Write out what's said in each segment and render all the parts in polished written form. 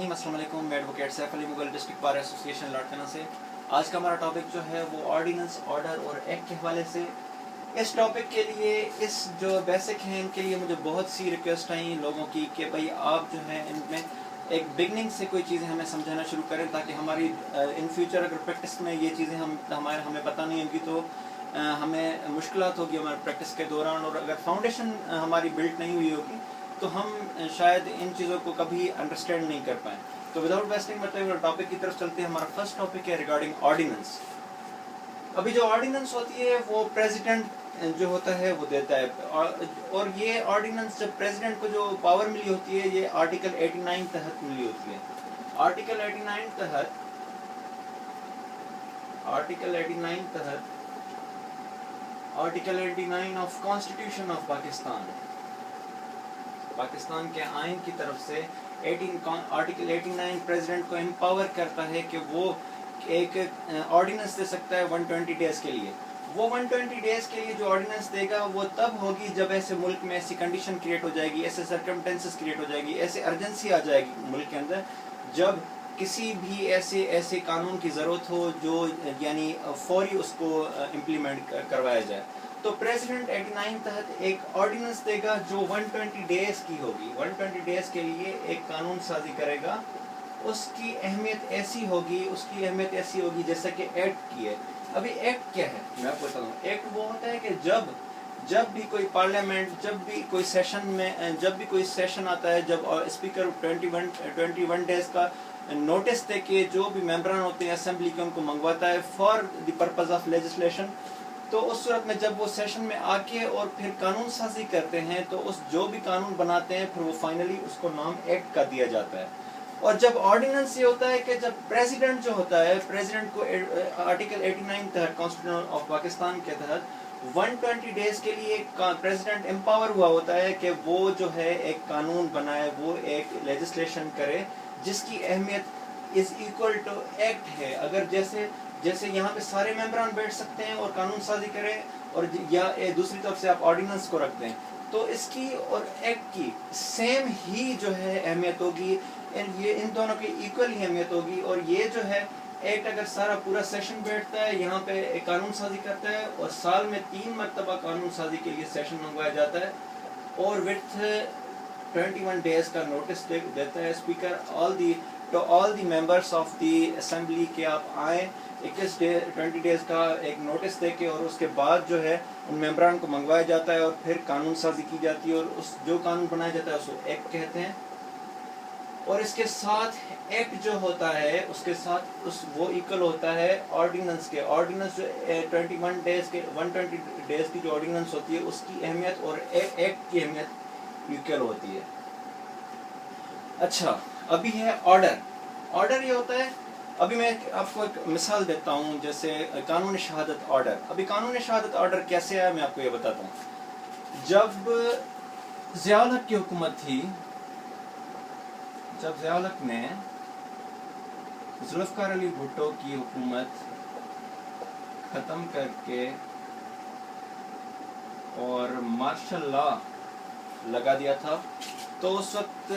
रहीम। अस्सलाम वालेकुम। मैं advocate Saif Ali Mughal district bar association Larkana से। आज का हमारा टॉपिक जो है वो ऑर्डिनेंस, ऑर्डर और एक्ट के हवाले से। इस टॉपिक के लिए, इस जो बेसिक हैं इनके लिए मुझे बहुत सी रिक्वेस्ट आई लोगों की कि भाई आप जो है इनमें एक बिगनिंग से कोई चीज़ें हमें समझाना शुरू करें, ताकि हमारी इन फ्यूचर अगर प्रैक्टिस में ये चीज़ें हमें पता नहीं होगी तो हमें मुश्किलात होगी हमारे प्रैक्टिस के दौरान, और अगर फाउंडेशन हमारी बिल्ड नहीं हुई होगी तो हम शायद इन चीज़ों को कभी अंडरस्टैंड नहीं कर पाएँ। तो विदाउट वेस्टिंग मतलब टॉपिक की तरफ चलते हैं। हमारा फर्स्ट टॉपिक है रिगार्डिंग ऑर्डिनेंस। अभी जो ऑर्डिनेंस होती है वो प्रेसिडेंट जो होता है वो देता है, और ये ऑर्डिनेंस जब प्रेसिडेंट को जो पावर मिली होती है ये आर्टिकल 89 तहत मिली होती है। Article 89 of constitution of Pakistan के आइन की तरफ से आर्टिकल 89 प्रेसिडेंट को एम्पावर करता है कि वो एक ऑर्डिनेंस दे सकता है 120 डेज के लिए। वो 120 डेज के लिए जो ऑर्डिनेंस देगा वो तब होगी जब ऐसे मुल्क में ऐसी कंडीशन क्रिएट हो जाएगी, ऐसे सर्कमस्टेंसेस क्रिएट हो जाएगी, ऐसे अर्जेंसी आ जाएगी मुल्क के अंदर, जब किसी भी ऐसे कानून की ज़रूरत हो जो यानी फौरी उसको इम्प्लीमेंट करवाया जाए। तो प्रेसिडेंट 89 तहत एक ऑर्डिनेंस देगा जो 120 डेज की होगी। 120 डेज के लिए एक कानून साजी करेगा। उसकी अहमियत ऐसी होगी जैसे कि एक्ट की है। अभी एक्ट क्या है मैं आपको बताऊँ। एक्ट वो होता है कि जब भी कोई पार्लियामेंट, जब भी कोई सेशन आता है, जब स्पीकर 21 डेज का नोटिस दे के जो भी मेंबरान होते हैं असेंबली के उनको मंगवाता है for the purpose of legislation, तो उस सूरत में जब वो सेशन में आके और फिर कानून साजी करते हैं तो उस जो भी कानून बनाते हैं फिर वो फाइनली उसको नाम एक्ट का दिया जाता है। और जब ऑर्डिनेंस ये होता है कि जब प्रेसिडेंट जो होता है, प्रेसिडेंट को आर्टिकल 89 तहत कॉन्स्टिट्यूशन ऑफ पाकिस्तान के तहत 120 डेज के लिए प्रेसिडेंट एम्पावर हुआ होता है कि वो जो है एक कानून बनाए, वो एक लेजिस्लेशन करे जिसकी अहमियत इज इक्वल टू एक्ट है। अगर जैसे यहाँ पे सारे मेंबरान बैठ सकते हैं और कानून साजी करें, और या दूसरी तरफ से आप ऑर्डिनेंस को रखते हैं, तो इसकी और एक्ट की सेम ही जो है अहमियत होगी। ये इन दोनों की इक्वल ही अहमियत होगी। और ये जो है एक्ट अगर सारा पूरा सेशन बैठता है यहाँ पे एक कानून साजी करता है, और साल में 3 मरतबा कानून साजी के लिए सेशन मंगवाया जाता है, और विथ 21 डेज का नोटिस देता है speaker all the members of the assembly के आप आए 20 डेज का एक नोटिस दे के, और उसके बाद जो है उन मेंबरान को मंगवाया जाता है और फिर कानून साजी की जाती है, और उस जो कानून बनाया जाता है उसको एक्ट कहते हैं। और इसके साथ एक्ट जो होता है उसके साथ वो इक्वल होता है ऑर्डिनेंस के। ऑर्डिनेंस जो 120 डेज की जो ऑर्डिनेंस होती है उसकी अहमियत और एक्ट की अहमियत इक्वल होती है। अच्छा, अभी है ऑर्डर। ऑर्डर ये होता है, अभी मैं आपको एक मिसाल देता हूँ, जैसे कानून शहादत ऑर्डर। अभी कानून शहादत ऑर्डर कैसे आया मैं आपको ये बताता हूँ। जब ज़ियाउल हक की हुकूमत थी, जब ज़ियाउल हक ने जुल्फ़िकार अली भुट्टो की हुकूमत ख़त्म करके और मार्शल लॉ लगा दिया था, तो उस वक्त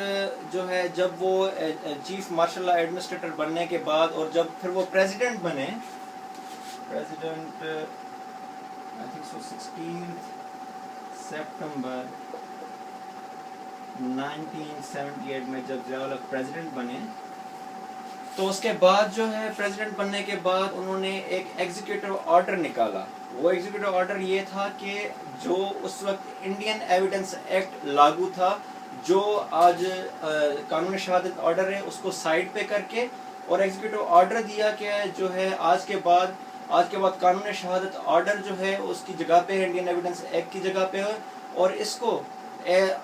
जो है जब वो चीफ मार्शल लॉ एडमिनिस्ट्रेटर बनने के बाद, और जब फिर वो प्रेसिडेंट बने, प्रेसिडेंट आई थिंक सो 16 सितंबर 1978 में जब ज़ियाउल हक प्रेसिडेंट बने, तो उसके बाद जो है प्रेसिडेंट बनने के बाद उन्होंने एक एग्जीक्यूटिव ऑर्डर निकाला। वो एग्जीक्यूटिव ऑर्डर ये था कि जो उस वक्त इंडियन एविडेंस एक्ट लागू था, जो आज कानून शहादत ऑर्डर है, उसको साइड पे करके और एग्जीक्यूटिव ऑर्डर दिया कि जो है आज के बाद कानून शहादत ऑर्डर जो है उसकी जगह पे है, इंडियन एविडेंस एक्ट की जगह पे है, और इसको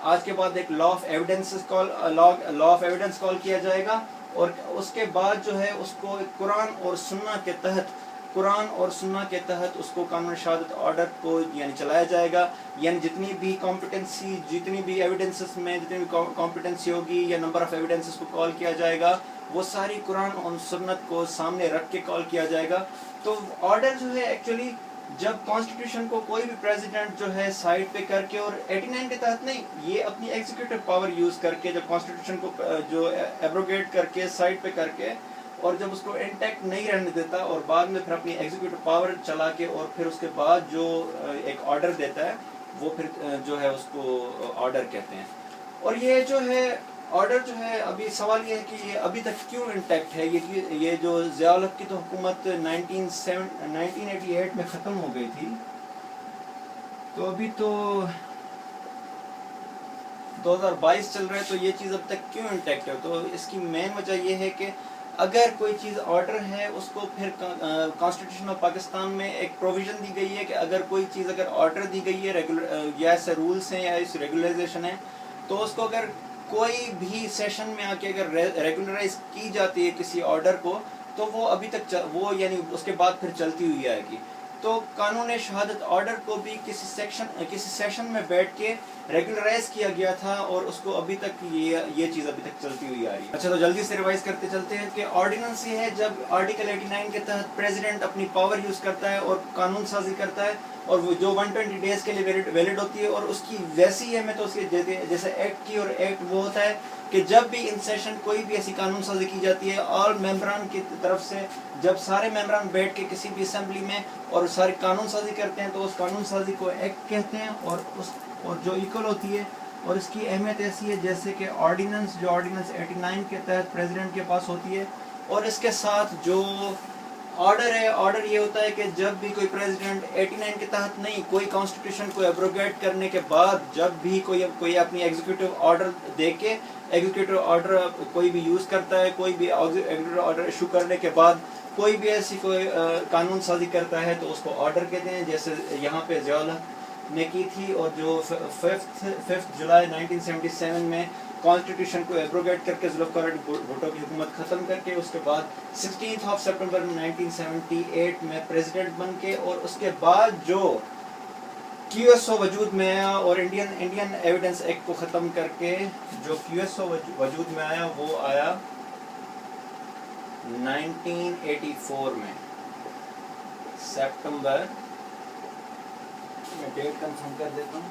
आज के बाद एक लॉ ऑफ एविडेंस कॉल किया जाएगा। और उसके बाद जो है उसको कुरान और सुन्ना के तहत उसको कानून शहादत ऑर्डर को यानी चलाया जाएगा। यानी जितनी भी एविडेंसेस में जितनी भी कॉम्पिटेंसी होगी या नंबर ऑफ एविडेंसेस को कॉल किया जाएगा, वो सारी कुरान और सुन्नत को सामने रख के कॉल किया जाएगा। तो ऑर्डर जो है एक्चुअली جب کانسٹیٹیوشن کو کوئی بھی پریزیڈنٹ جو ہے سائڈ پہ کر کے، اور 89 کے تحت نہیں، یہ اپنی ایگزیکیوٹو پاور یوز کر کے جب کانسٹیٹیوشن کو جو ایبروگیٹ کر کے سائڈ پہ کر کے، اور جب اس کو انٹیکٹ نہیں رہنے دیتا اور بعد میں پھر اپنی ایگزیکیوٹو پاور چلا کے اور پھر اس کے بعد جو ایک آرڈر دیتا ہے وہ پھر جو ہے اس کو آرڈر کہتے ہیں. اور یہ جو ہے آرڈر جو ہے، ابھی سوال یہ ہے کہ یہ ابھی تک کیوں انٹیکٹ ہے. یہ جو ضیاء الحق کی تو حکومت 1988 میں ختم ہو گئی تھی، تو ابھی تو 2022 چل رہا ہے، تو یہ چیز اب تک کیوں انٹیکٹ ہے. تو اس کی مین وجہ یہ ہے کہ اگر کوئی چیز آرڈر ہے، اس کو پھر کانسٹیٹیوشن آف پاکستان میں ایک پروویژن دی گئی ہے کہ اگر کوئی چیز اگر آرڈر دی گئی ہے یا ایسے رولس ہیں یا اس ریگولرائزیشن ہے، تو اس کو اگر کوئی بھی سیشن میں آ کے اگر ریگولرائز کی جاتی ہے کسی آرڈر کو، تو وہ ابھی تک وہ یعنی اس کے بعد پھر چلتی ہوئی آئے گی. تو قانون شہادت آرڈر کو بھی کسی سیشن میں بیٹھ کے ریگولرائز کیا گیا تھا، اور اس کو ابھی تک یہ چیز ابھی تک چلتی ہوئی آ رہی ہے. اچھا، تو جلدی سے ریوائز کرتے چلتے ہیں کہ آرڈیننس یہ ہے جب آرٹیکل 89 کے تحت پریزیڈنٹ اپنی پاور یوز کرتا ہے اور قانون سازی کرتا ہے، اور وہ جو 120 ڈیز کے لیے ویلڈ ہوتی ہے. اور اس کی ویسی ہے، میں تو اس کے جیسے ایکٹ کی، اور ایکٹ وہ ہوتا ہے کہ جب بھی ان سیشن کوئی بھی ایسی قانون سازی کی جاتی ہے آل ممبران کی طرف سے، جب سارے ممبران بیٹھ کے کسی بھی اسمبلی میں اور ساری قانون سازی کرتے ہیں، تو اس قانون سازی کو ایکٹ کہتے ہیں. اور جو ایکول ہوتی ہے، اور اس کی اہمیت ایسی ہے جیسے کہ آرڈیننس 89 کے تحت پریزیڈنٹ کے پاس ہوتی ہے. اور اس کے ساتھ جو آرڈر ہے، آرڈر یہ ہوتا ہے کہ جب بھی کوئی پریزیڈنٹ 89 کے تحت نہیں، کوئی کانسٹیٹیوشن کو ایبروگیٹ کرنے کے بعد جب بھی کوئی اپنی ایگزیکیوٹو آرڈر دے کے ایگزیکیوٹو آرڈر کوئی بھی یوز کرتا ہے، کوئی بھی ایگزیکیوٹو آرڈر ایشو کرنے کے بعد کوئی بھی ایسی کوئی قانون سازی کرتا ہے، تو اس کو آرڈر کہتے ہیں. جیسے یہاں پہ ضیاء الحق نے کی تھی، اور جو 5 جولائی 1977 میں کانسٹیٹیوشن کو ایبروگیٹ کر کے ذوالفقار علی بھٹو کی حکومت ختم کر کے، اس کے بعد 16 سپٹمبر 1978 میں پریزیڈنٹ بن کے، اور اس کے بعد جو کیو ایس او وجود میں آیا اور انڈین ایویڈنس ایکٹ کو ختم کر کے جو کیو ایس او وجود میں آیا، وہ آیا 1984 میں سپٹمبر. میں ڈیٹ کنفرم کر دیتا ہوں.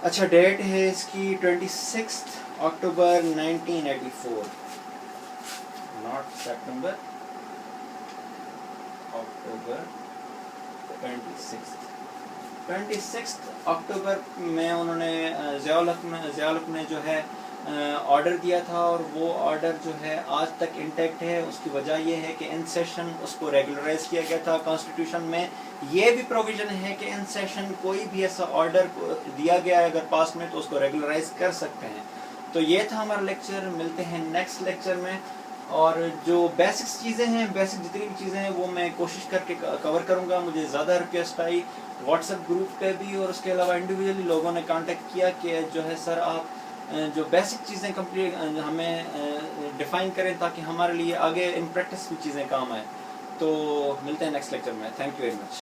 اچھا، ڈیٹ ہے اس کی 26 اکتوبر 1984، ناٹ سپٹمبر، اکتوبر 26 اکتوبر میں انہوں نے ضیاء الحق نے جو ہے آرڈر دیا تھا، اور وہ آرڈر جو ہے آج تک انٹیکٹ ہے. اس کی وجہ یہ ہے کہ ان سیشن اس کو ریگولرائز کیا گیا تھا. کانسٹیٹیوشن میں یہ بھی پروویژن ہے کہ ان سیشن کوئی بھی ایسا آرڈر دیا گیا ہے اگر پاس میں، تو اس کو ریگولرائز کر سکتے ہیں. تو یہ تھا ہمارا لیکچر. ملتے ہیں نیکسٹ لیکچر میں، اور جو بیسکس چیزیں ہیں، بیسک جتنی بھی چیزیں ہیں وہ میں کوشش کر کے کور کروں گا. مجھے زیادہ ریکویسٹ آئی واٹس ایپ گروپ پہ بھی، اور اس کے علاوہ انڈیویجولی لوگوں نے کانٹیکٹ کیا کہ جو ہے سر آپ جو بیسک چیزیں کمپلیٹ ہمیں ڈیفائن کریں تاکہ ہمارے لیے آگے ان پریکٹس بھی چیزیں کام آئیں. تو ملتے ہیں نیکسٹ لیکچر میں. Thank you very much.